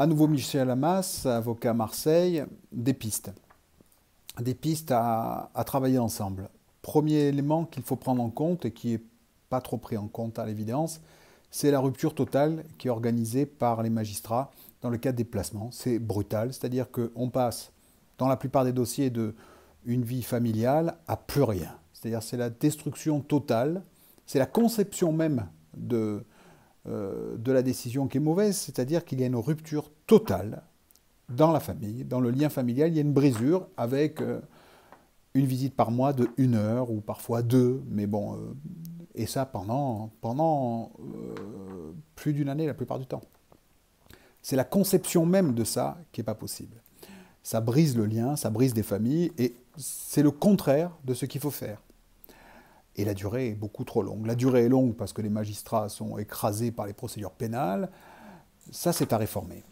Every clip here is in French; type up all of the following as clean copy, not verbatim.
À nouveau, Michel Amas, avocat à Marseille, des pistes. Des pistes à travailler ensemble. Premier élément qu'il faut prendre en compte et qui n'est pas trop pris en compte à l'évidence, c'est la rupture totale qui est organisée par les magistrats dans le cadre des placements. C'est brutal, c'est-à-dire qu'on passe, dans la plupart des dossiers, de une vie familiale à plus rien. C'est-à-dire c'est la destruction totale, c'est la conception même de la décision qui est mauvaise, c'est-à-dire qu'il y a une rupture totale dans la famille, dans le lien familial, il y a une brisure avec une visite par mois de 1 heure ou parfois 2, mais bon, et ça pendant plus d'une année la plupart du temps. C'est la conception même de ça qui n'est pas possible. Ça brise le lien, ça brise des familles, et c'est le contraire de ce qu'il faut faire. Et la durée est beaucoup trop longue. La durée est longue parce que les magistrats sont écrasés par les procédures pénales. Ça, c'est à réformer.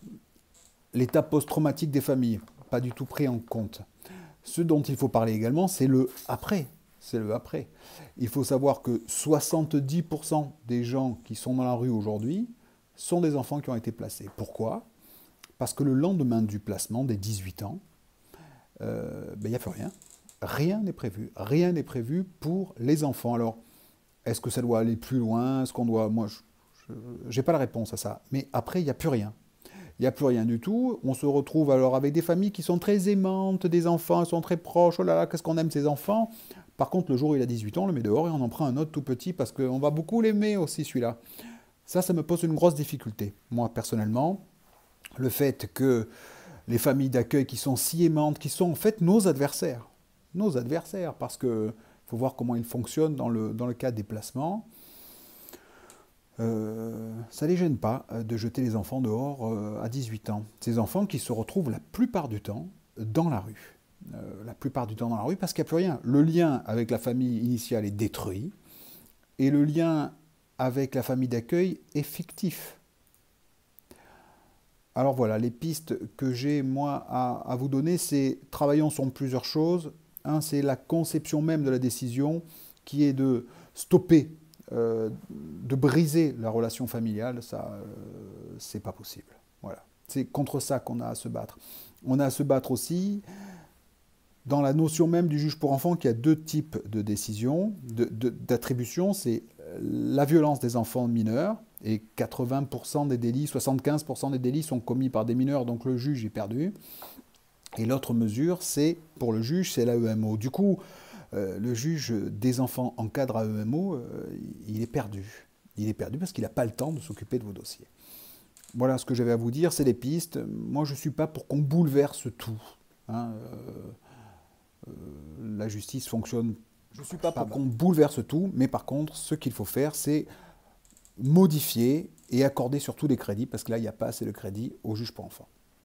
L'état post-traumatique des familles, pas du tout pris en compte. Ce dont il faut parler également, c'est le après. C'est le après. Il faut savoir que 70% des gens qui sont dans la rue aujourd'hui sont des enfants qui ont été placés. Pourquoi? Parce que le lendemain du placement, des 18 ans, il n'y a plus rien. Rien n'est prévu. Rien n'est prévu pour les enfants. Alors, est-ce que ça doit aller plus loin? Est-ce qu'on doit... Moi, je n'ai pas la réponse à ça. Mais après, il n'y a plus rien. Il n'y a plus rien du tout. On se retrouve alors avec des familles qui sont très aimantes, des enfants, ils sont très proches. Oh là là, qu'est-ce qu'on aime ces enfants. Par contre, le jour où il a 18 ans, on le met dehors et on en prend un autre tout petit parce qu'on va beaucoup l'aimer aussi, celui-là. Ça me pose une grosse difficulté. Moi, personnellement, le fait que les familles d'accueil qui sont si aimantes, qui sont en fait nos adversaires, parce qu'il faut voir comment ils fonctionnent dans le cadre des placements. Ça ne les gêne pas de jeter les enfants dehors à 18 ans. Ces enfants qui se retrouvent la plupart du temps dans la rue. La plupart du temps dans la rue parce qu'il n'y a plus rien. Le lien avec la famille initiale est détruit et le lien avec la famille d'accueil est fictif. Alors voilà, les pistes que j'ai moi à vous donner, c'est travaillons sur plusieurs choses. Un, c'est la conception même de la décision qui est de stopper de briser la relation familiale, ça, c'est pas possible. Voilà. C'est contre ça qu'on a à se battre. On a à se battre aussi dans la notion même du juge pour enfants qu'il y a deux types de décisions, d'attribution. C'est la violence des enfants mineurs, et 80% des délits, 75% des délits sont commis par des mineurs, donc le juge est perdu. Et l'autre mesure, c'est, pour le juge, c'est l'AEMO. Du coup, le juge des enfants en cadre AEMO, il est perdu. Il est perdu parce qu'il n'a pas le temps de s'occuper de vos dossiers. Voilà ce que j'avais à vous dire, c'est les pistes. Moi, je ne suis pas pour qu'on bouleverse tout. Hein. La justice fonctionne. Je ne suis pas pour qu'on bouleverse tout, mais par contre, ce qu'il faut faire, c'est modifier et accorder surtout des crédits, parce que là, il n'y a pas assez de crédits aux juges pour enfants.